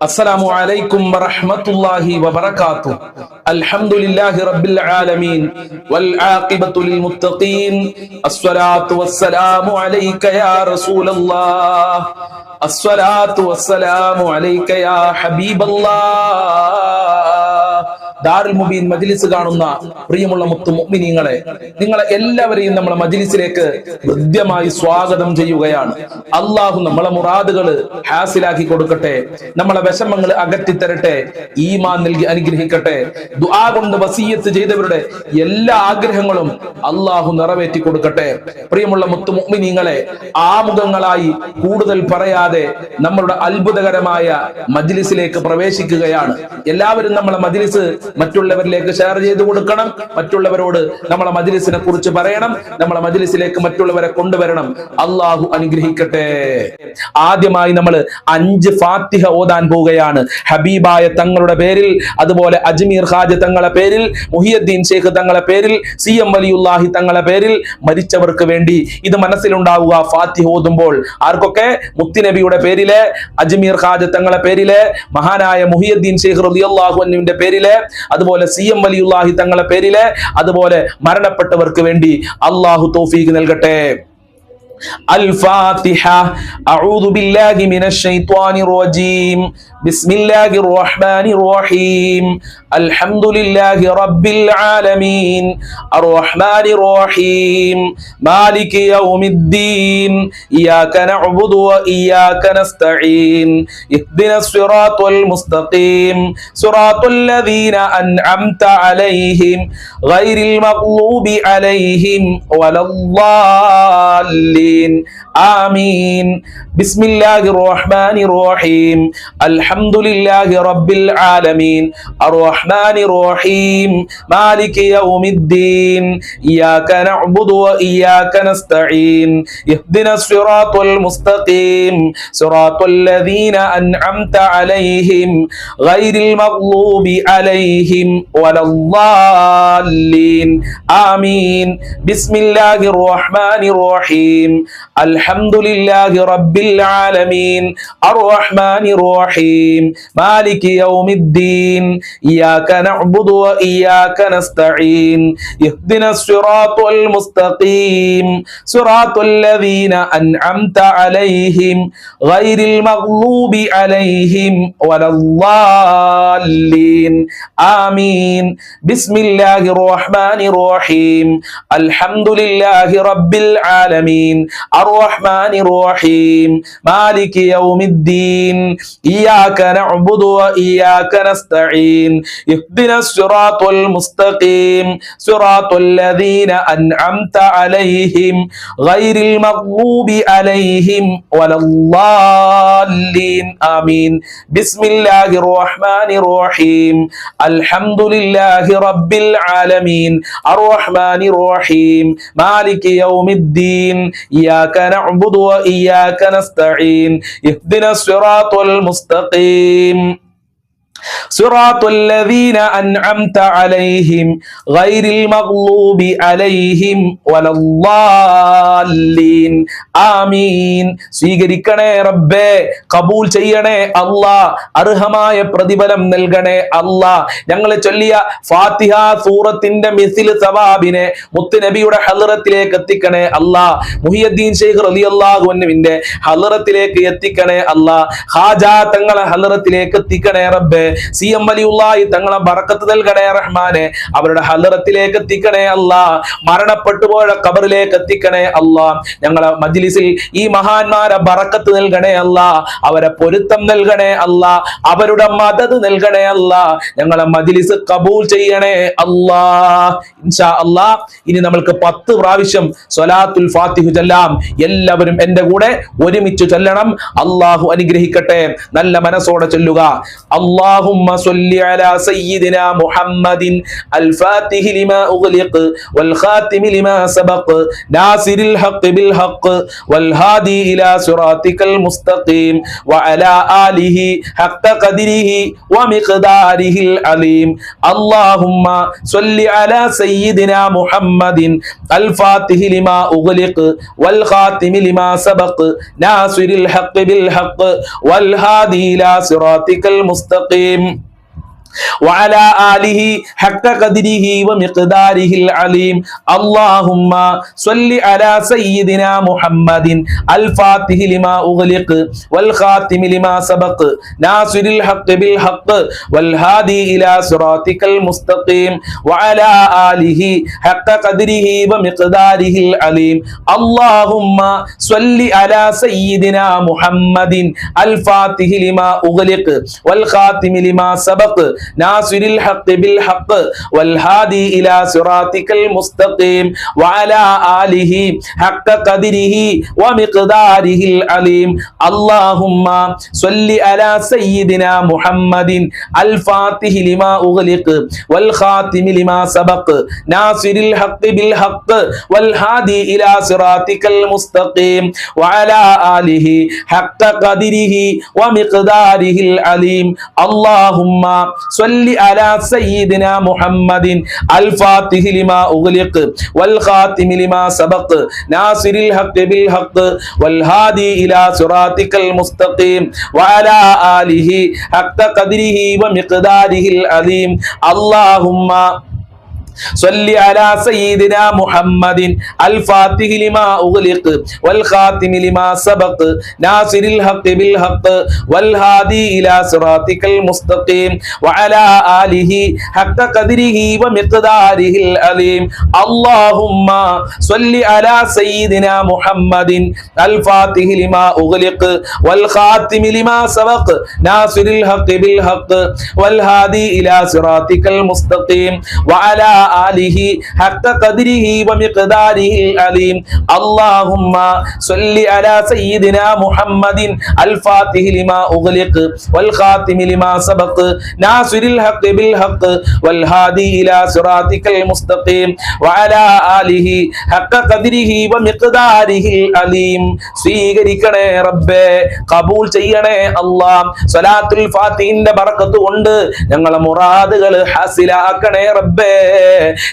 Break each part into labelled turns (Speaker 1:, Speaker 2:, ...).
Speaker 1: السلام عليكم ورحمة الله وبركاته. الحمد لله رب العالمين والعاقبة للمتقين. الصلاة والسلام عليك يا رسول الله. الصلاة والسلام عليك يا حبيب الله. ദാറുൽ മുബീൻ മജ്ലിസ് കാണുന്ന പ്രിയമുള്ള മുത്തു മുഅ്മിനീങ്ങളെ, നിങ്ങളെ എല്ലാവരെയും നമ്മളെ മജ്ലിസിലേക്ക് ഹൃദ്യമായി സ്വാഗതം ചെയ്യുകയാണ്. അള്ളാഹു നമ്മളെ മുറാദുകൾ ഹാസിലാക്കി കൊടുക്കട്ടെ, നമ്മളെ വിഷമങ്ങൾ അകറ്റി തരട്ടെ, ഈമാൻ നൽകി അനുഗ്രഹിക്കട്ടെ. ദുആ കൊണ്ട് വസിയ്യത്ത് ചെയ്തവരുടെ എല്ലാ ആഗ്രഹങ്ങളും അള്ളാഹു നിറവേറ്റി കൊടുക്കട്ടെ. പ്രിയമുള്ള മുത്തു മുഅ്മിനീങ്ങളെ, ആമുഖങ്ങളായി കൂടുതൽ പറയാതെ നമ്മളുടെ അത്ഭുതകരമായ മജ്ലിസിലേക്ക് പ്രവേശിക്കുകയാണ്. എല്ലാവരും നമ്മളെ മജ്ലിസ് മറ്റുള്ളവരിലേക്ക് ഷെയർ ചെയ്ത് കൊടുക്കണം. മറ്റുള്ളവരോട് നമ്മളെ മജ്ലിസിനെ കുറിച്ച് പറയണം. നമ്മളെ മജ്ലിസിലേക്ക് മറ്റുള്ളവരെ കൊണ്ടുവരണം. അള്ളാഹു അനുഗ്രഹിക്കട്ടെ. ആദ്യമായി നമ്മൾ 5 ഫാത്തിഹ ഓതാൻ പോവുകയാണ്. ഹബീബായ തങ്ങളുടെ പേരിൽ, അതുപോലെ അജ്മീർ ഖാജ തങ്ങളുടെ പേരിൽ, മുഹിയുദ്ദീൻ ശൈഖ് തങ്ങളുടെ പേരിൽ, CM വലിയുല്ലാഹി തങ്ങളുടെ പേരിൽ, മരിച്ചവർക്ക് വേണ്ടി ഇത് മനസ്സിലുണ്ടാവുക. ഫാത്തിഹ ഓതുമ്പോൾ ആർക്കൊക്കെ? മുത്തുനബിയുടെ പേരിലെ, അജ്മീർ ഖാജ തങ്ങളുടെ പേരിലെ, മഹാനായ മുഹിയുദ്ദീൻ ശൈഖ് റളിയല്ലാഹു അൻഹുവിന്റെ പേരിലെ, അതുപോലെ CM വലിയുല്ലാഹി തങ്ങളുടെ പേരിലെ, അതുപോലെ മരണപ്പെട്ടവർക്ക് വേണ്ടി അള്ളാഹു തൗഫീഖ് നൽകട്ടെ. الفاتحة. أعوذ بالله من الشيطان الرجيم. بسم الله الرحمن الرحيم. الحمد لله رب العالمين الرحمن الرحيم مالك يوم الدين إياك نعبد وإياك نستعين اهدنا الصراط المستقيم صراط الذين أنعمت عليهم غير المغضوب عليهم ولا الضالين آمين. بسم الله الرحمن الرحيم. الحمد لله رب العالمين الرحمن الرحيم مالك يوم الدين إياك نعبد وإياك نستعين اهدنا الصراط المستقيم صراط الذين أنعمت عليهم غير المغضوب عليهم ولا الضالين آمين. بسم الله الرحمن الرحيم. الحمد لله رب العالمين الرحمن الرحيم مالك يوم الدين إياك نعبد وإياك نستعين اهدنا الصراط المستقيم صراط الذين أنعمت عليهم غير المغضوب عليهم ولا الضالين آمين. بسم الله الرحمن الرحيم. الحمد لله رب العالمين الرحمن الرحيم مالك يوم الدين إياك نعبد وإياك نستعين اهدنا الصراط المستقيم صراط الذين أنعمت عليهم غير المغضوب عليهم ولا الضالين آمين. بسم الله الرحمن الرحيم. الحمد لله رب العالمين الرحمن الرحيم مالك يوم الدين إياك نعبد وإياك نستعين اهدنا الصراط المستقيم صراط الذين أنعمت عليهم غير المغضوب عليهم ولا الضالين آمين. സ്വീകരിക്കണേ റബ്ബേ, കബൂൽ ചെയ്യണേ അല്ലാ, അർഹമായ പ്രതിഫലം നൽകണേ അല്ലാ. ഞങ്ങൾ ചൊല്ലിയ ഫാത്തിഹ സൂറത്തിന്റെ മിസ്ൽ സവാബിനെ മുത്തുനബിയുടെ ഹളറത്തിലേക്ക് എത്തിക്കണേ അല്ലാ. മുഹിയുദ്ദീൻ ശൈഖ് റളിയല്ലാഹു അൻഹുവിന്റെ ഹളറത്തിലേക്ക് എത്തിക്കണേ അല്ലാ. ഖാജ തങ്ങളെ ഹളറത്തിലേക്ക് എത്തിക്കണേ റബ്ബേ. CM വലിയുല്ലാഹി തങ്ങളെ ബറക്കത്ത് നൽകണേ റഹ്മാനെ. അവരുടെ ഹളറത്തിലേക്ക് എത്തിക്കണേ അല്ലാ. മരണപ്പെട്ടു പോയ ഖബറിലേക്ക് എത്തിക്കണേ അല്ലാ. ഞങ്ങളെ മജ്ലിസിൽ ഈ മഹാന്മാരെ ബറക്കത്ത് നൽകണേ അല്ലാ. അവരെ പൊരുത്തം നൽകണേ അല്ലാ. അവരുടെ മദദ് നൽകണേ അല്ലാ. ഞങ്ങളെ മജ്ലിസ് കബൂൽ ചെയ്യണേ അല്ലാ. ഇൻഷാ അല്ലാ ഇനി നമ്മൾക്ക് 10 പ്രാവശ്യം സ്വലാത്തുൽ ഫാത്തിഹ ചൊല്ലാം. എല്ലാവരും എന്റെ കൂടെ ഒരുമിച്ച് ചൊല്ലണം. അല്ലാഹു അനുഗ്രഹിക്കട്ടെ. നല്ല മനസ്സോടെ ചൊല്ലുക. അല്ലാഹു اللهم صل على سيدنا محمد الفاتح لما أغلق والخاتم لما سبق ناصر الحق بالحق والهادي إلى صراطك المستقيم وعلى آله حق قدره ومقداره العليم اللهم صل على سيدنا محمد الفاتح لما أغلق والخاتم لما سبق ناصر الحق بالحق والهادي إلى صراطك المستقيم وعلى آله حق قدره ومقداره العليم اللهم صل على سيدنا محمد الفاتح لما أغلق والخاتم لما سبق ناصر الحق بالحق والهادي إلى صراطك المستقيم وعلى آله حق قدره ومقداره العليم اللهم صل على سيدنا محمد الفاتح لما أغلق والخاتم لما سبق ناصر الحق بالحق والهادي إلى صراطك المستقيم وعلى آله حق قدره ومقداره العليم اللهم صل على سيدنا محمد الفاتح لما أغلق والخاتم لما سبق ناصر الحق بالحق والهادي إلى صراطك المستقيم وعلى آله حق قدره ومقداره العليم اللهم صل على سيدنا محمد الفاتح لما أغلق والخاتم لما سبق ناصر الحق بالحق والهادي إلى صراطك المستقيم وعلى آله حق قدره ومقداره العظيم اللهم صل على سيدنا محمد الفاتح لما أغلق والخاتم لما سبق ناصر الحق بالحق والهادي إلى صراطك المستقيم وعلى آله حق قدره ومقداره العظيم اللهم صل على سيدنا محمد الفاتح لما أغلق والخاتم لما سبق ناصر الحق بالحق والهادي إلى صراطك المستقيم وعلى آله حق قدره ومقداره العظيم اللهم صل على سيدنا محمد الفاتح لما أغلق والخاتم لما سبق ناصر الحق بالحق والهادي إلى صراطك المستقيم وعلى آله حق قدره ومقداره العظيم സ്വീകരിക്കണേ റബ്ബേ കബൂൽ ചെയ്യണേ അല്ലാഹ് സ്വലാത്തുൽ ഫാത്തിഹിന്റെ ബറക്കത്ത് കൊണ്ട് ഞങ്ങളെ മുറാദുകൾ ഹാസിലാക്കണേ റബ്ബേ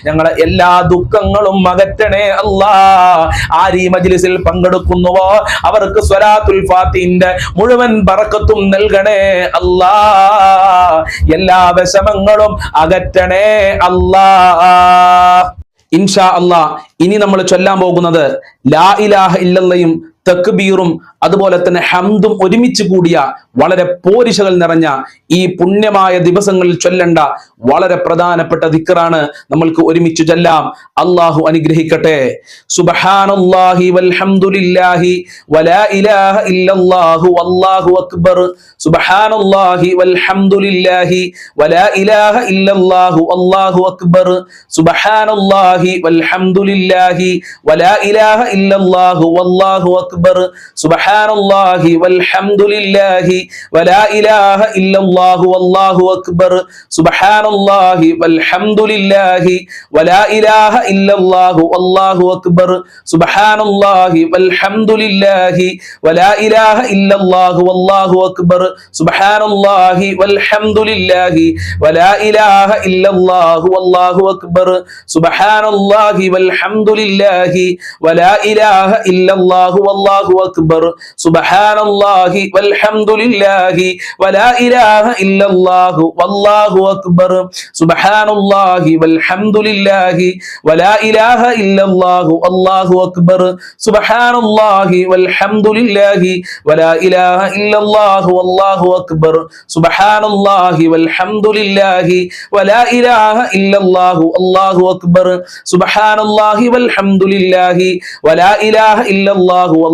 Speaker 1: ഞങ്ങളുടെ എല്ലാ ദുഃഖങ്ങളും അകറ്റണേ അല്ലാഹ് ആര് ഈ മജ്ലിസിൽ പങ്കെടുക്കുന്നുവോ അവർക്ക് സ്വലാത്തുൽ ഫാത്തിഹിന്റെ മുഴുവൻ ബറക്കത്തും നൽകണേ അല്ലാഹ് എല്ലാ വിഷമങ്ങളും അകറ്റണേ അല്ലാഹ് ഇൻഷാ അല്ലാഹ് ഇനി നമ്മൾ ചൊല്ലാൻ പോകുന്നത് ലാ ഇലാഹ ഇല്ലല്ലയും തക്ബീറും അതുപോലെ തന്നെ ഹംദും ഒരുമിച്ച് കൂടിയ വളരെ പോരിശകൾ നിറഞ്ഞ ഈ പുണ്യമായ ദിവസങ്ങളിൽ ചൊല്ലേണ്ട വളരെ പ്രധാനപ്പെട്ട ദിക്റാണ് നമ്മൾക്ക് ഒരുമിച്ച് ചൊല്ലാം അല്ലാഹു അനുഗ്രഹിക്കട്ടെ സുബ്ഹാനല്ലാഹി വൽഹംദുലില്ലാഹി വലാ ഇലാഹ ഇല്ലല്ലാഹു വല്ലാഹു അക്ബർ സുബ്ഹാനല്ലാഹി വൽഹംദുലില്ലാഹി വലാ ഇലാഹ ഇല്ലല്ലാഹു വല്ലാഹു അക്ബർ സുബ്ഹാനല്ലാഹി വൽഹംദുലില്ലാഹി വലാ ഇലാഹ ഇല്ലല്ലാഹു വല്ലാഹു അക്ബർ സുബ്ഹാനല്ലാഹി വൽഹംദുലില്ലാഹി വലാ ഇലാഹ ഇല്ലല്ലാഹു വല്ലാഹു അക്ബർ സുബ്ഹാനല്ലാഹി വൽഹംദുലില്ലാഹി വലാ ഇലാഹ ഇല്ലല്ലാഹു വല്ലാഹു അക്ബർ സുബ്ഹാനല്ലാഹി വൽഹംദുലില്ലാഹി വലാ ഇലാഹ ഇല്ലല്ലാഹു വല്ലാഹു അക്ബർ സുബ്ഹാനല്ലാഹി വൽഹംദുലില്ലാഹി വലാ ഇലാഹ ഇല്ലല്ലാഹു വല്ലാഹു അക്ബർ സുബ്ഹാനല്ലാഹി വൽഹംദുലില്ലാഹി വലാ ഇലാഹ ഇല്ലല്ലാഹു വല്ലാഹു അക്ബർ സുബ്ഹാനല്ലാഹി വൽഹംദുലില്ലാഹി വലാ ഇലാഹ ഇല്ലല്ലാഹു വല്ലാഹു അക്ബർ സുബ്ഹാനല്ലാഹി വൽഹംദുലില്ലാഹി വലാ ഇലാഹ ഇല്ലല്ലാഹു വല്ലാഹു അക്ബർ സുബ്ഹാനല്ലാഹി വൽഹംദുലില്ലാഹി വലാ ഇലാഹ ഇല്ലല്ലാഹു വല്ലാഹു അക്ബർ സുബ്ഹാനല്ലാഹി വൽഹംദുലില്ലാഹി വലാ ഇലാഹ ഇല്ലല്ലാഹു വല്ലാഹു അക്ബർ സുബ്ഹാനല്ലാഹി വൽഹംദുലില്ലാഹി വലാ ഇലാഹ ഇല്ലല്ലാഹു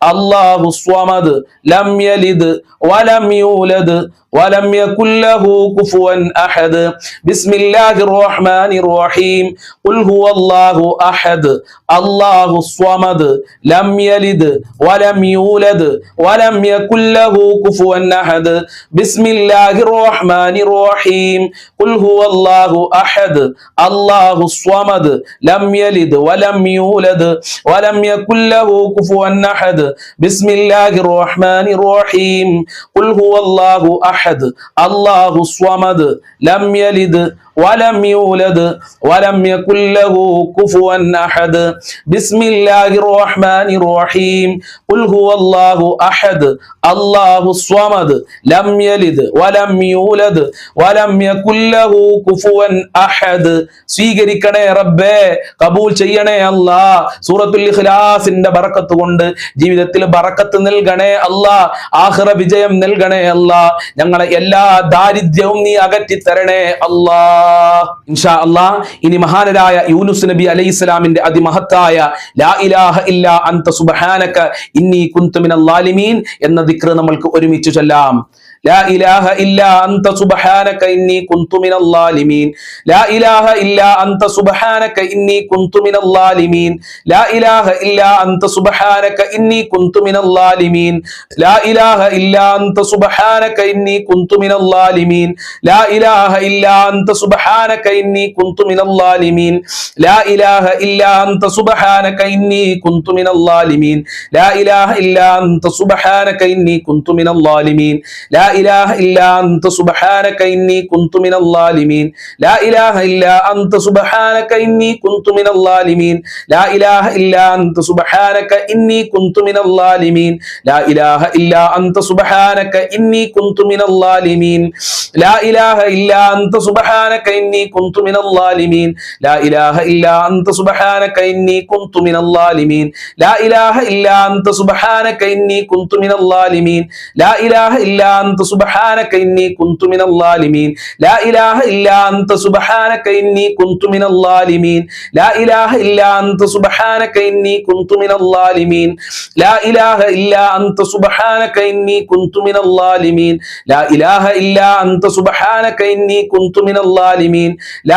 Speaker 1: അല്ലാഹു സ്വമദ് ലം യലിദ് വലം യൂലദ് ولم يكن له كفوا أحد بسم الله الرحمن الرحيم قل هو الله أحد الله الصمد لم يلد ولم يولد ولم يكن له كفوا أحد بسم الله الرحمن الرحيم قل هو الله أحد الله الصمد لم يلد ولم يولد ولم يكن له كفوا أحد بسم الله الرحمن الرحيم قل هو الله أحد الله الصمد لم يلد ولم يولد ولم يكن له كفوا أحد بسم الله الرحمن الرحيم قل هو الله أحد الله الصمد لم يلد ولم يولد ولم يكن له كفوا أحد സ്വീകരിക്കണേ റബ്ബേ, കബൂൽ ചെയ്യണേ അല്ലാ. സൂറത്തുൽ ഇഖ്ലാസിന്റെ ബറക്കത്ത് കൊണ്ട് ജീവിതത്തിൽ ബറക്കത്ത് നൽകണേ അല്ലാ, ആഖിറ വിജയം നൽകണേ അല്ലാ, ഞങ്ങളെ എല്ലാ ദാരിദ്ര്യവും നീ അകറ്റി തരണേ അല്ലാ. ഇൻഷാ അല്ലാഹ് ഇനി മഹാനരായ യൂനുസ് നബി അലൈഹിസ്സലാമിന്റെ അതിമഹത്തായ ലാ ഇലാഹ ഇല്ലാ അൻത സുബ്ഹാനക ഇന്നി കുന്തു മിനൽ ളാലിമീൻ എന്ന ദിക്ർ നമ്മൾക്ക് ഒരുമിച്ച് ചൊല്ലാം. لا إله إلا أنت سبحانك إني كنت من الظالمين لا إله إلا أنت سبحانك إني كنت من الظالمين لا إله إلا أنت سبحانك إني كنت من الظالمين لا إله إلا أنت سبحانك إني كنت من الظالمين لا إله إلا أنت سبحانك إني كنت من الظالمين لا إله إلا أنت سبحانك إني كنت من الظالمين لا إله إلا أنت سبحانك إني كنت من الظالمين لا إله إلا أنت سبحانك إني كنت من الظالمين لا إله إلا أنت سبحانك إني كنت من الظالمين لا إله إلا أنت سبحانك إني كنت من الظالمين لا إله إلا أنت سبحانك إني كنت من الظالمين لا إله إلا أنت سبحانك إني كنت من الظالمين لا إله إلا أنت سبحانك إني كنت من الظالمين لا إله إلا أنت سبحانك إني كنت من الظالمين لا إله إلا أنت سبحانك إني كنت من الظالمين لا إله إلا أنت سبحانك إني كنت من الظالمين لا إله إلا أنت سبحانك إني كنت من الظالمين لا إله إلا أنت سبحانك إني كنت من الظالمين لا إله إلا أنت سبحانك إني كنت من الظالمين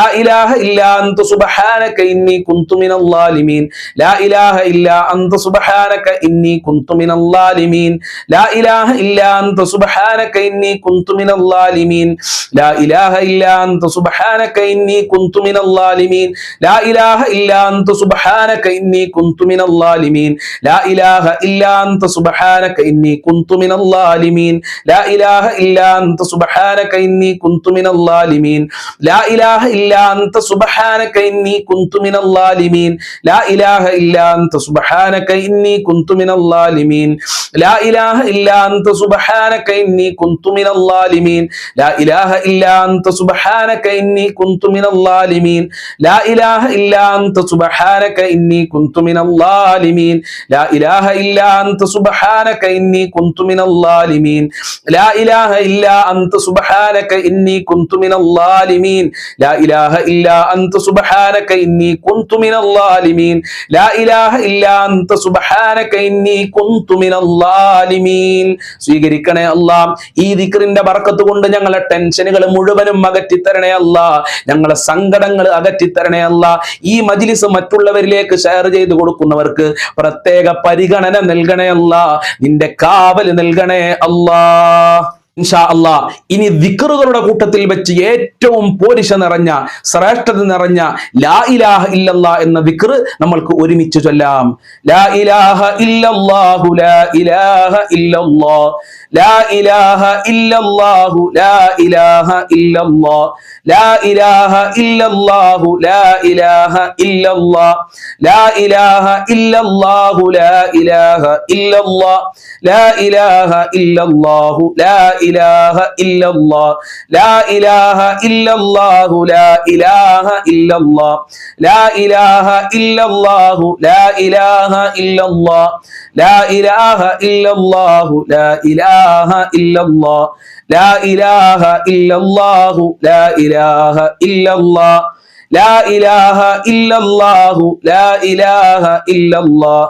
Speaker 1: لا إله إلا أنت سبحانك إني كنت من الظالمين لا إله إلا أنت سبحانك إني كنت من الظالمين لا إله إلا أنت سبحانك إني كنت من الظالمين لا إله إلا أنت سبحانك إني كنت من الظالمين لا إله إلا أنت سبحانك إني كنت من الظالمين لا إله إلا أنت سبحانك إني كنت من الظالمين لا إله إلا أنت سبحانك إني كنت من الظالمين لا إله إلا أنت سبحانك إني كنت من الظالمين لا إله إلا أنت سبحانك إني كنت من الظالمين لا إله إلا أنت سبحانك إني كنت من الظالمين لا إله إلا أنت سبحانك إني كنت من الظالمين لا إله إلا أنت سبحانك إني كنت من الظالمين لا إله إلا أنت سبحانك إني كنت من الظالمين لا إله إلا أنت سبحانك إني كنت من الظالمين لا إله إلا أنت سبحانك إني كنت من الظالمين لا إله إلا أنت سبحانك إني كنت من الظالمين സ്വീകരിക്കണേ അല്ലാഹ്. ഈ ദിക്റിന്റെ ബർക്കത്ത് കൊണ്ട് ഞങ്ങളെ ടെൻഷനുകൾ മുഴുവനും അകറ്റിത്തരണേ അല്ലാഹ്, ഞങ്ങളെ സങ്കടങ്ങൾ അകറ്റിത്തരണേ അല്ലാഹ്. ഈ മജ്ലിസ് മറ്റുള്ളവരിലേക്ക് ഷെയർ ചെയ്ത് കൊടുക്കുന്നവർക്ക് പ്രത്യേക പരിഗണന നൽകണേ അല്ലാഹ്, നിന്റെ കാവൽ നൽകണേ അല്ലാഹ്. ഇൻഷാ അല്ലാഹ് ഇനി ദിക്റുകളുടെ കൂട്ടത്തിൽ വെച്ച് ഏറ്റവും പോരിശ നിറഞ്ഞ ശ്രേഷ്ഠത നിറഞ്ഞ ലാ ഇലാഹ ഇല്ലല്ലാഹ് എന്ന ദിക്ർ നമ്മൾക്ക് ഒരുമിച്ച് ചൊല്ലാം. ലാ ഇലാഹ ഇല്ലല്ലാഹു ലാ ഇലാഹ ഇല്ലല്ലാഹ് ലാ ഇലാഹ ഇല്ലല്ലാഹു ലാ ഇലാഹ ഇല്ലല്ലാഹ് ലാ ഇലാഹ ഇല്ലല്ലാഹു ലാ ഇലാഹ ഇല്ലല്ലാഹ് ലാ ഇലാഹ ഇല്ലല്ലാഹു ലാ ഇലാഹ ഇല്ലല്ലാഹ് ലാ ഇലാഹ ഇല്ലല്ലാഹു ലാ ഇലാഹ ഇല്ലല്ലാഹ് ലാ ഇലാഹ ഇല്ലല്ലാഹു ലാ ഇലാഹ ഇല്ലല്ലാഹ് ലാ ഇലാഹ ഇല്ലല്ലാഹു ലാ ഇലാഹ ഇല്ലല്ലാഹ് ലാ ഇലാഹ ഇല്ലല്ലാഹു ലാ ഇലാഹ ഇല്ലല്ലാഹ് ലാ ഇലാഹ ഇല്ലല്ലാഹു ലാ ഇലാഹ ഇല്ലല്ലാഹ് ലാ ഇലാഹ ഇല്ലല്ലാഹു ലാ ഇലാഹ ഇല്ലല്ലാഹ്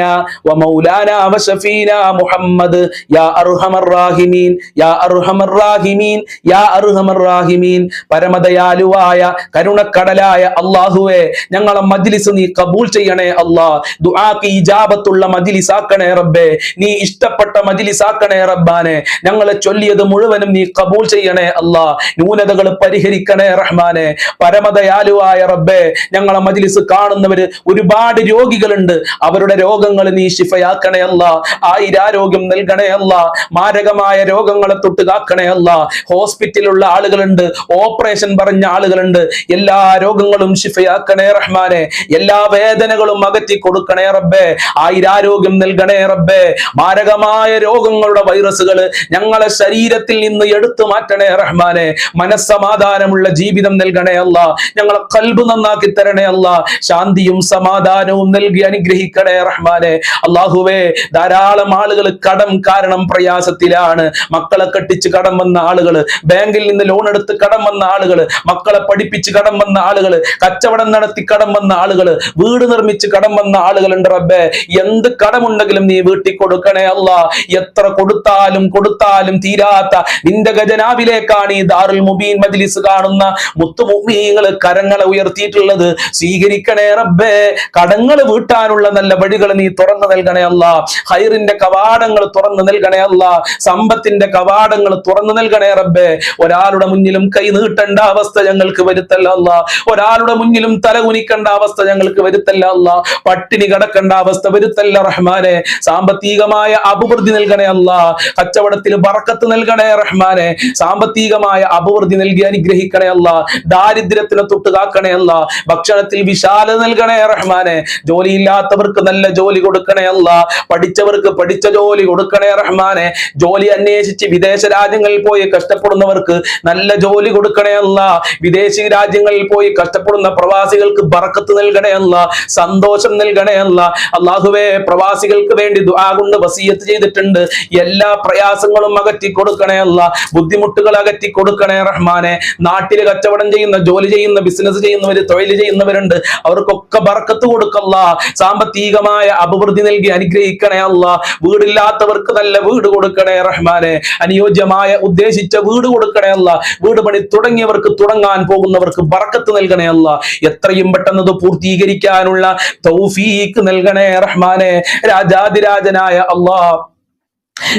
Speaker 1: നബിയിന വ മൗലാന വ ശഫീന മുഹമ്മദ് യാ അർഹമർ റാഹിമീൻ യാ അർഹമർ റാഹിമീൻ യാ അർഹമർ റാഹിമീൻ. പരമദയാലുവായ കരുണക്കടലായ അല്ലാഹുവേ, ഞങ്ങളെ മജ്ലിസ് നീ കബൂൽ ചെയ്യണേ അല്ലാ. ദുആക്ക് ഇജാബത്തുള്ള മജ്ലിസ് ആക്കണേ റബ്ബേ. നീ ഇഷ്ടപ്പെട്ട മജ്ലിസ് ആക്കണേ റബ്ബാനെ. ഞങ്ങളെ ചൊല്ലിയത് മുഴുവനും നീ കബൂൽ ചെയ്യണേ അല്ലാ. ന്യൂനതകൾ പരിഹരിക്കണേ റഹ്മാനെ. പരമദയാലുവായ റബ്ബേ, ഞങ്ങളെ മജ്ലിസ് കാണുന്നവര് ഒരുപാട് രോഗികളുണ്ട്. അവരുടെ രോഗങ്ങൾ നീ ശിഫയാക്കണേ അല്ലാ. ആയിരാരോഗ്യം നൽകണേ അല്ലാ. മാരകമായ രോഗങ്ങളെ തൊട്ട് കാക്കണേ അല്ലാ. ഹോസ്പിറ്റലിലുള്ള ആളുകളുണ്ട്, ഓപ്പറേഷൻ പറഞ്ഞ ആളുകളുണ്ട്. എല്ലാ രോഗങ്ങളും ശിഫയാക്കണേ റഹ്മാനെ. എല്ലാ വേദനകളും അകറ്റി കൊടുക്കണേ റബ്ബേ. ആയിരാരോഗ്യം നൽകണേ റബ്ബേ. മാരകമായ രോഗങ്ങളുടെ വൈറസുകൾ ഞങ്ങളെ ശരീരത്തിൽ നിന്ന് എടുത്തു മാറ്റണേ റഹ്മാനെ. മനസ്സമാധാനമുള്ള ജീവിതം നൽകണേ അല്ലാ. ഞങ്ങളെ ഖൽബ് നന്നാക്കി തരണേ അല്ലാ. ശാന്തിയും സമാധാനവും നൽകി അനുഗ്രഹിക്കണേ റഹ്മാനെ. അല്ലാഹുവേ, ധാരാളം ആളുകൾ കടം കാരണം പ്രയാസത്തിലാണ്. മക്കളെ കെട്ടിച്ച് കടം വന്ന ആളുകൾ, ബാങ്കിൽ നിന്ന് ലോൺ എടുത്ത് കടം വന്ന ആളുകൾ, മക്കളെ പഠിപ്പിച്ച് കടം വന്ന ആളുകൾ, കച്ചവടം നടത്തി കടം വന്ന ആളുകൾ, വീട് നിർമ്മിച്ച് കടം വന്ന ആളുകളുണ്ട് റബ്ബേ. എന്ത് കടമുണ്ടെങ്കിലും നീ വീട്ടി കൊടുക്കണേ അല്ലാ. എത്ര കൊടുത്താലും തീരാത്ത നിന്റെ ഖജനാവിലേക്കാണ് ഈ ദാറുൽ മുബീൻ മജ്ലിസ് കാണുന്ന മുത്തുമുഅ്മിനീങ്ങൾ കരങ്ങളെ ഉയർത്തിയിട്ടുള്ളത്. സ്വീകരിക്കണേ റബ്ബേ. കടങ്ങൾ വീട്ടാനുള്ള നല്ല വഴികൾ നീ തുറന്നു നൽകണേ അല്ലാ. ഖൈറിന്റെ കവാടങ്ങൾ തുറന്നു നൽകണേ അല്ലാ. സമ്പത്തിന്റെ കവാടങ്ങൾ തുറന്നു നൽകണേ റബ്ബേ. ഒരാളുടെ മുന്നിലും കൈ നീട്ടേണ്ട അവസ്ഥ ഞങ്ങൾക്ക് വരുത്തല്ല അല്ലാ. ഒരാളുടെ മുന്നിലും തല കുനിക്കേണ്ട അവസ്ഥ ഞങ്ങൾക്ക് വരുത്തല്ല അല്ലാ. പട്ടിണി കിടക്കേണ്ട അവസ്ഥ വരുത്തല്ല റഹ്മാനെ. സാമ്പത്തികമായ അഭിവൃദ്ധി നൽകണേ അല്ലാ. കച്ചവടത്തിൽ ബറക്കത്ത് നൽകണേ റഹ്മാനെ. സാമ്പത്തികമായ അഭിവൃദ്ധി നൽകി അനുഗ്രഹിക്കണേ അല്ലാ. ദാരിദ്ര്യത്തിനെ തൊട്ട് കാക്കണേ അല്ലാ. ഭക്ഷണത്തിൽ വിശാലത നൽകണേ റഹ്മാനെ. ജോലിയില്ലാത്തവർക്ക് നല്ല ജോലി കൊടുക്കണേ അല്ലാ. പഠിച്ചവർക്ക് പഠിച്ച ജോലി കൊടുക്കണേ റഹ്മാനെ. ജോലി അന്വേഷിച്ച് വിദേശ രാജ്യങ്ങളിൽ പോയി കഷ്ടപ്പെടുന്നവർക്ക് നല്ല ജോലി കൊടുക്കണേ അല്ലാ. വിദേശി രാജ്യങ്ങളിൽ പോയി കഷ്ടപ്പെടുന്ന പ്രവാസികൾക്ക് ബറക്കത്ത് നൽകണേ അല്ലാ. സന്തോഷം നൽകണേ അല്ലാ. അല്ലാഹുവേ, പ്രവാസികൾക്ക് വേണ്ടി ദുആ കൊണ്ട് വസിയത്ത് ചെയ്തിട്ടുണ്ട്. എല്ലാ പ്രയാസങ്ങളും അകറ്റി കൊടുക്കണേ അല്ലാ. ബുദ്ധിമുട്ടുകൾ അകറ്റി കൊടുക്കണേ റഹ്മാനെ. നാട്ടിൽ കച്ചവടം ചെയ്യുന്ന, ജോലി ചെയ്യുന്ന, ബിസിനസ് ചെയ്യുന്നവര്, തൊഴിൽ ചെയ്യുന്നവരുണ്ട്. അവർക്കൊക്കെ ബറക്കത്ത് കൊടുക്കല്ലാ. സാമ്പത്തികമായ അഭിവൃദ്ധി നൽകി അനുഗ്രഹിക്കണേ അല്ലാ. വീടില്ലാത്തവർക്ക് നല്ല വീട് കൊടുക്കണേ റഹ്മാനെ. അനുയോജ്യമായ ഉദ്ദേശിച്ച വീട് കൊടുക്കണേ അല്ലാ. വീട് പണി തുടങ്ങിയവർക്ക്, തുടങ്ങാൻ പോകുന്നവർക്ക് ബറക്കത്ത് നൽകണേ അല്ലാ. എത്രയും പെട്ടെന്ന് അത് പൂർത്തീകരിക്കാനുള്ള തൗഫീഖ് നൽകണേ റഹ്മാനെ. രാജാതിരാജനായ അല്ലാഹ്,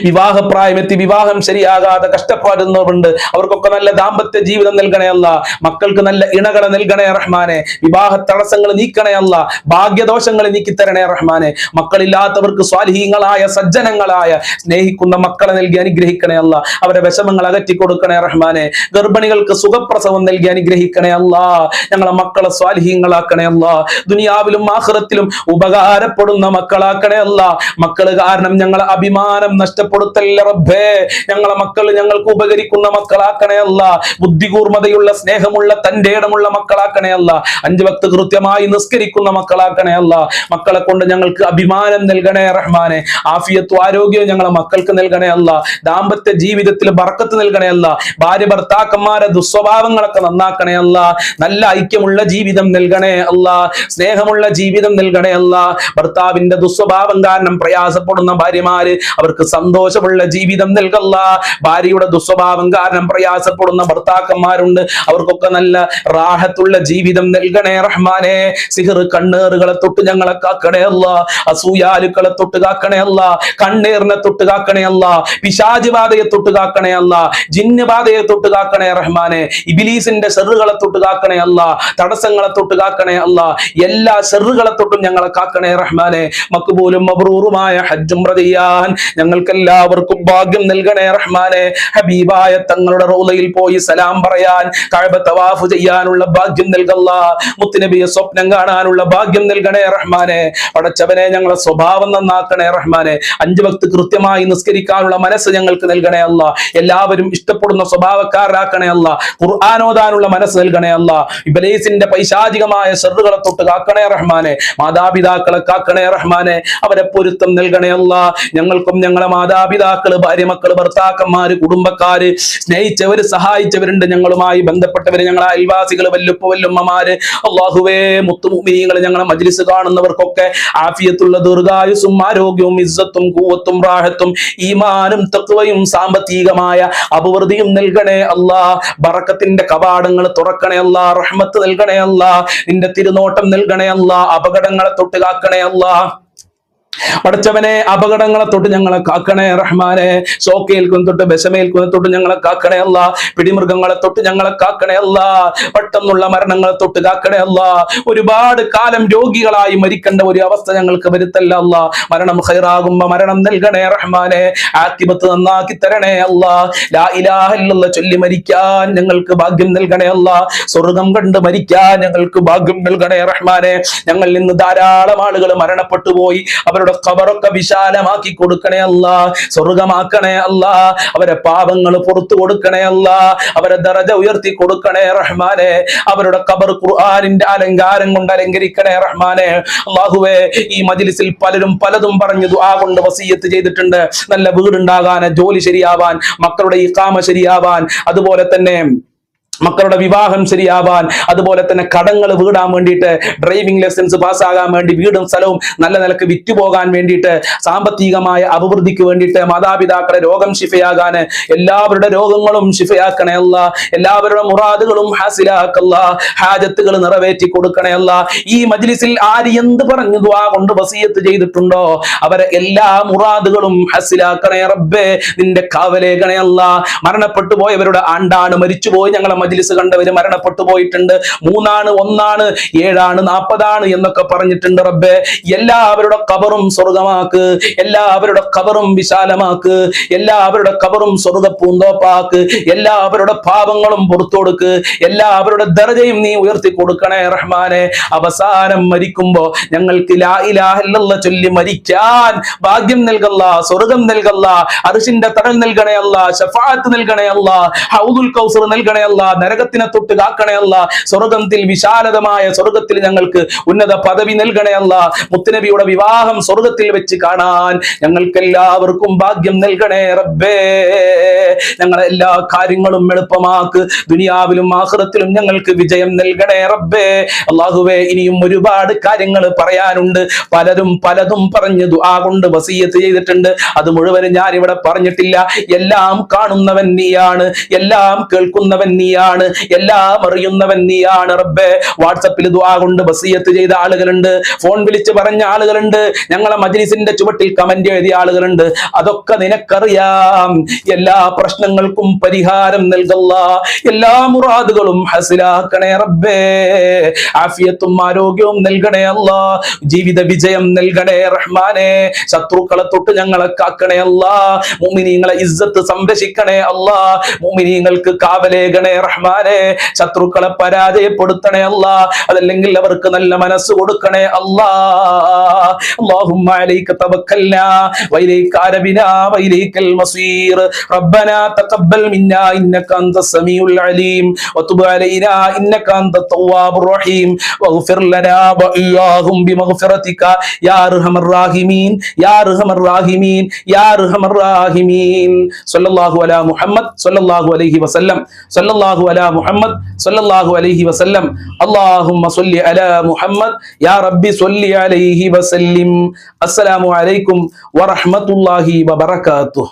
Speaker 1: വിവാഹപ്രായമെത്തി വിവാഹം ശരിയാകാതെ കഷ്ടപ്പെടുന്നവരുണ്ട്. അവർക്കൊക്കെ നല്ല ദാമ്പത്യ ജീവിതം നൽകണേ അല്ല. മക്കൾക്ക് നല്ല ഇണകളെ നൽകണേ റഹ്മാനെ. വിവാഹ തടസ്സങ്ങൾ നീക്കണേ അല്ല. ഭാഗ്യദോഷങ്ങൾ നീക്കിത്തരണേ റഹ്മാനെ. മക്കളില്ലാത്തവർക്ക് സ്വാലിഹീങ്ങളായ, സജ്ജനങ്ങളായ, സ്നേഹിക്കുന്ന മക്കളെ നൽകി അനുഗ്രഹിക്കണേ അല്ല. അവരുടെ വിഷമങ്ങൾ അകറ്റി കൊടുക്കണേ റഹ്മാനെ. ഗർഭിണികൾക്ക് സുഖപ്രസവം നൽകി അനുഗ്രഹിക്കണേ അല്ല. ഞങ്ങളെ മക്കളെ സ്വാലിഹീങ്ങളാക്കണേ അല്ല. ദുനിയാവിലും ആഖിറത്തിലും ഉപകാരപ്പെടുന്ന മക്കളാക്കണേ അല്ല. മക്കള് കാരണം ഞങ്ങളെ അഭിമാനം നഷ്ടപ്പെടുത്തല്ല റബ്ബേ. ഞങ്ങളെ മക്കൾ ഞങ്ങൾക്ക് ഉപകരിക്കുന്ന മക്കളാക്കണേ അല്ല. ബുദ്ധികൂർമ്മതയുള്ള, സ്നേഹമുള്ള, തന്റെ ഇടമുള്ള മക്കളാക്കണേ അല്ല. 5 വക്ത് കൃത്യമായി നിസ്കരിക്കുന്ന മക്കളാക്കണേ അല്ല. മക്കളെ കൊണ്ട് ഞങ്ങൾക്ക് അഭിമാനം നൽകണേ റഹ്മാനെ. ആഫിയത്തും ആരോഗ്യവും ഞങ്ങളെ മക്കൾക്ക് നൽകണേ അല്ല. ദാമ്പത്യ ജീവിതത്തിൽ ബർക്കത്ത് നൽകണേ അല്ല. ഭാര്യ ഭർത്താക്കന്മാരെ ദുസ്വഭാവങ്ങളൊക്കെ നന്നാക്കണേ അല്ല. നല്ല ഐക്യമുള്ള ജീവിതം നൽകണേ അല്ല. സ്നേഹമുള്ള ജീവിതം നൽകണേ അല്ല. ഭർത്താവിന്റെ ദുസ്വഭാവം കാരണം പ്രയാസപ്പെടുന്ന ഭാര്യമാര്, അവർക്ക് സന്തോഷമുള്ള ജീവിതം നൽകല്ല. ഭാര്യയുടെ ദുസ്വഭാവം കാരണം പ്രയാസപ്പെടുന്ന ഭർത്താക്കന്മാരുണ്ട്. അവർക്കൊക്കെ നല്ല റാഹത്തുള്ള ജീവിതം നൽകണേ റഹ്മാനെ. സിഹർ കണ്ണേറുകളെ തൊട്ട് ഞങ്ങളെ കാക്കണേ അല്ല. അസൂയാലുക്കളെ തൊട്ട് കാക്കണേ അല്ല. കണ്ണേറിനെ തൊട്ട് കാക്കണേ അല്ല. പിശാച് ബാധയെ തൊട്ട് കാക്കണേ അല്ല. ജിന്ന് ബാധയെ തൊട്ട് കാക്കണേ റഹ്മാനെ. ഇബ്ലീസിന്റെ ഷർറുകളെ തൊട്ട് കാക്കണേ അല്ല. തടസ്സങ്ങളെ തൊട്ട് കാക്കണേ അല്ല. എല്ലാ ഷർറുകളെ തൊട്ടും ഞങ്ങളെ കാക്കണേ റഹ്മാനെ. മക്ബൂലും മബ്റൂറുമായ ഹജ്ജും ചെയ്യാൻ ഞങ്ങൾക്കെല്ലാവർക്കും ഭാഗ്യം നൽകണേ റഹ്മാനെ. ഹബീബായ തങ്ങളുടെ റൗളയിൽ പോയി സലാം പറയാൻ, കഅബ തവാഫ് ചെയ്യാനുള്ള ഭാഗ്യം നൽകല്ല. മുത്തുനബിയെ സ്വപ്നം കാണാനുള്ള ഭാഗ്യം നൽകണേ റഹ്മാനെ. പടച്ചവനെ, ഞങ്ങളെ സ്വഭാവം നന്നാക്കണേ റഹ്മാനെ. 5 വക്ത് കൃത്യമായി നിസ്കരിക്കാനുള്ള മനസ്സ് ഞങ്ങൾക്ക് നൽകണേ അല്ല. എല്ലാവരും ഇഷ്ടപ്പെടുന്ന സ്വഭാവക്കാരാക്കണേ അല്ല. ഖുർആൻ ഓതാനുള്ള മനസ്സ് നൽകണേ അല്ല. ഇബ്ലീസിന്റെ പൈശാചികമായ ഷർറുകളെ തൊട്ട് കാക്കണേ റഹ്മാനെ. മാതാപിതാക്കളെ കാക്കണേ റഹ്മാനെ. അവരെ പൊരുത്തം നൽകണേ അല്ല. ഞങ്ങൾക്കും ഞങ്ങളെ മാതാപിതാക്കള്, ഭാര്യ, മക്കള്, ഭർത്താക്കന്മാര്, കുടുംബക്കാര്, സ്നേഹിച്ചവര്, സഹായിച്ചവരുണ്ട്, ഞങ്ങളുമായി ബന്ധപ്പെട്ടവര്, ഞങ്ങളെ അയൽവാസികള്, വല്ലുപ്പ വല്ലുമ്മമാര്, അള്ളാഹുവേ മുത്തുമുഅ്മിനീങ്ങള്, ഞങ്ങളെ മജ്ലിസ് കാണുന്നവർക്കൊക്കെ ആഫിയത്തുള്ള ദീർഘായുസ്സും ആരോഗ്യവും ഇസ്സത്തും ഖുവ്വത്തും റാഹത്തും ഈമാനും തഖ്വയും സാമ്പത്തികമായ അഭിവൃദ്ധിയും നൽകണേ അല്ലാ. ബറക്കത്തിന്റെ കവാടങ്ങൾ തുറക്കണേ അല്ലാ. റഹ്മത്ത് നൽകണേ അല്ലാ. നിന്റെ തിരുനോട്ടം നൽകണേ അല്ലാ. അപകടങ്ങളെ തൊട്ട് കാക്കണേ അല്ലാ. പടച്ചവനെ, അപകടങ്ങളെ തൊട്ട് ഞങ്ങളെ കാക്കണേ റഹ്മാനെ. ഷോക്കേൽക്കുന്ന തൊട്ട് വിഷമേൽക്കുന്ന തൊട്ട് ഞങ്ങളെ കാക്കണേ അല്ല. പിടിമൃഗങ്ങളെ തൊട്ട് ഞങ്ങളെ കാക്കണേ അല്ല. പെട്ടെന്നുള്ള മരണങ്ങളെ തൊട്ട് കാക്കണേ അല്ല. ഒരുപാട് കാലം രോഗികളായി മരിക്കേണ്ട ഒരു അവസ്ഥ ഞങ്ങൾക്ക് വരുത്തല്ല അല്ല. മരണം ഖൈറാകുമ്പോ മരണം നൽകണേ റഹ്മാനെ. ആഖിബത്ത് നന്നാക്കി തരണേ അല്ല. ലാ ഇലാഹ ഇല്ലല്ലാഹ് ചൊല്ലി മരിക്കാൻ ഞങ്ങൾക്ക് ഭാഗ്യം നൽകണേ അല്ല. സ്വർഗം കണ്ട് മരിക്കാൻ ഞങ്ങൾക്ക് ഭാഗ്യം നൽകണേ റഹ്മാനെ. ഞങ്ങളിൽ നിന്ന് ധാരാളം ആളുകൾ മരണപ്പെട്ടു പോയി. അവരുടെ ഖബറൊക്കെ വിശാലമാക്കി കൊടുക്കണേ അല്ലാ. സ്വർഗമാക്കണേ അല്ലാ. അവരെ പാപങ്ങൾ പുറത്തു കൊടുക്കണേ അല്ലാ. അവരെ ദറജ ഉയർത്തി കൊടുക്കണേ റഹ്മാനെ. അവരുടെ ഖബർ ഖുർആനിന്റെ അലങ്കാരം കൊണ്ട് അലങ്കരിക്കണേ റഹ്മാനെ. അല്ലാഹുവേ, ഈ മജ്ലിസിൽ പലരും പലതും പറഞ്ഞു ദുആ കൊണ്ട് വസിയത്ത് ചെയ്തിട്ടുണ്ട്. നല്ല വീടുണ്ടാകാൻ, ജോലി ശരിയാവാൻ, മക്കളുടെ ഇഖാമ ശരിയാവാൻ, അതുപോലെ തന്നെ മക്കളുടെ വിവാഹം ശരിയാവാൻ, അതുപോലെ തന്നെ കടങ്ങൾ വീടാൻ വേണ്ടിയിട്ട്, ഡ്രൈവിംഗ് ലൈസൻസ് പാസ്സാകാൻ വേണ്ടി, വീടും സ്ഥലവും നല്ല നിലക്ക് വിറ്റുപോകാൻ വേണ്ടിയിട്ട്, സാമ്പത്തികമായ അഭിവൃദ്ധിക്ക് വേണ്ടിയിട്ട്, മാതാപിതാക്കളുടെ രോഗം ശിഫയാകാൻ, എല്ലാവരുടെ രോഗങ്ങളും ശിഫയാക്കണേ അല്ല. എല്ലാവരുടെ മുറാദുകളും ഹാസിലാക്കല്ല. ഹാജത്തുകൾ നിറവേറ്റി കൊടുക്കണേ അല്ല. ഈ മജ്ലിസിൽ ആര് എന്ത് പറഞ്ഞു ദുആ കൊണ്ട് വസിയത്ത് ചെയ്തിട്ടുണ്ടോ അവരെ എല്ലാ മുറാദുകളും ഹാസിലാക്കണേ റബ്ബേ. നിന്റെ കാവലേകണേ അല്ല. മരണപ്പെട്ടു പോയവരുടെ ആണ്ടാണ്, മരിച്ചുപോയി ഞങ്ങളെ മജ്ലിസ് കണ്ടവര് മരണപ്പെട്ടു പോയിട്ടുണ്ട്. 3 ആണ്, 1 ആണ്, 7 ആണ്, 40 ആണ് എന്നൊക്കെ പറഞ്ഞിട്ടുണ്ട് റബ്ബേ. എല്ലാവരുടെ ഖബറും സ്വർഗമാക്ക്. എല്ലാവരുടെ ഖബറും വിശാലമാക്ക്. എല്ലാവരുടെ ഖബറും സ്വർഗ പൂന്തോപ്പാക്ക്. എല്ലാവരുടെ പാപങ്ങളും പുറത്തു കൊടുക്ക്. എല്ലാവരുടെ ദർജയും നീ ഉയർത്തി കൊടുക്കണേ റഹ്മാനെ. അവസാനം മരിക്കുമ്പോ ഞങ്ങൾക്ക് ലാ ഇലാഹ ഇല്ലല്ലാഹ് ചൊല്ലി മരിക്കാൻ ഭാഗ്യം നൽകല്ല. സ്വർഗം നൽകല്ല. അർശിന്റെ തണൽ നൽകണേ അല്ല. ശഫാഅത്ത് നൽകണേ അല്ല. ഹൗദുൽ കൗസർ നൽകണേ അല്ല. നരകത്തിനെ തൊട്ട് കാക്കണേ അല്ല. സ്വർഗത്തിൽ വിശാലതമായ സ്വർഗത്തിൽ ഞങ്ങൾക്ക് ഉന്നത പദവി നൽകണേ അല്ല. മുത്തുനബിയുടെ വിവാഹം സ്വർഗത്തിൽ വെച്ച് കാണാൻ ഞങ്ങൾക്ക് എല്ലാവർക്കും ഭാഗ്യം നൽകണേ റബ്ബേ. ഞങ്ങളെ എല്ലാ കാര്യങ്ങളും എളുപ്പമാക്ക്. ദുനിയാവിലും ആഖിറത്തിലും ഞങ്ങൾക്ക് വിജയം നൽകണേ റബ്ബേ. അല്ലാഹുവേ, ഇനിയും ഒരുപാട് കാര്യങ്ങൾ പറയാനുണ്ട്. പലരും പലതും പറഞ്ഞു ദുആ കൊണ്ട് വസിയത്ത് ചെയ്തിട്ടുണ്ട്. അത് മുഴുവനും ഞാൻ ഇവിടെ പറഞ്ഞിട്ടില്ല. എല്ലാം കാണുന്നവൻ നീയാണ്, എല്ലാം കേൾക്കുന്നവൻ നീയാണ്, എല്ലാം അറിയുന്നവൻ നീയാണ് റബ്ബേ. വാട്സപ്പിൽ ദുആ കൊണ്ട് വസിയത്ത് ചെയ്ത ആളുകളുണ്ട്, ഫോൺ വിളിച്ച് പറഞ്ഞ ആളുകളുണ്ട്, ഞങ്ങളെ മജ്ലിസിന്റെ ചുവട്ടിൽ കമന്റ് എഴുതിയ ആളുകളുണ്ട്. അതൊക്കെ നിനക്കറിയാം. എല്ലാ പ്രശ്നങ്ങൾക്കും പരിഹാരം നൽകല്ല. എല്ലാ മുറാദുകളും ഹസിലാക്കണേ റബ്ബേ. ആഫിയത്തും ആരോഗ്യവും നൽകണേ അല്ലാ. ജീവിത വിജയം നൽകണേ റഹ്മാനെ. ശത്രുക്കളെ തൊട്ട് ഞങ്ങളെ കാക്കണേ അല്ലാ. മുഅ്മിനീങ്ങളെ ഇസ്സത്ത് സംരക്ഷിക്കണേ അല്ലാ. മുഅ്മിനീങ്ങൾക്ക് കാവലേകണേ റഹ്മാനെ. ശത്രുക്കളെ പരാജയപ്പെടുത്തണേ അല്ലാ. അതല്ലെങ്കിൽ അവർക്ക് നല്ല മനസ്സ് കൊടുക്കണേ അല്ലാ. اللهم عليك توكلنا وإليك أنبنا وإليك المصير ربنا تقبل منا إنك أنت السميع العليم وتب علينا إنك أنت التواب الرحيم واغفر لنا وإياهم بمغفرتك يا أرحم الراحمين يا أرحم الراحمين يا أرحم الراحمين صلى الله على محمد صلى الله عليه وسلم صلى الله على محمد صلى الله عليه وسلم اللهم صل على محمد يا ربي صل عليه وسلم. السلام عليكم ورحمة الله وبركاته.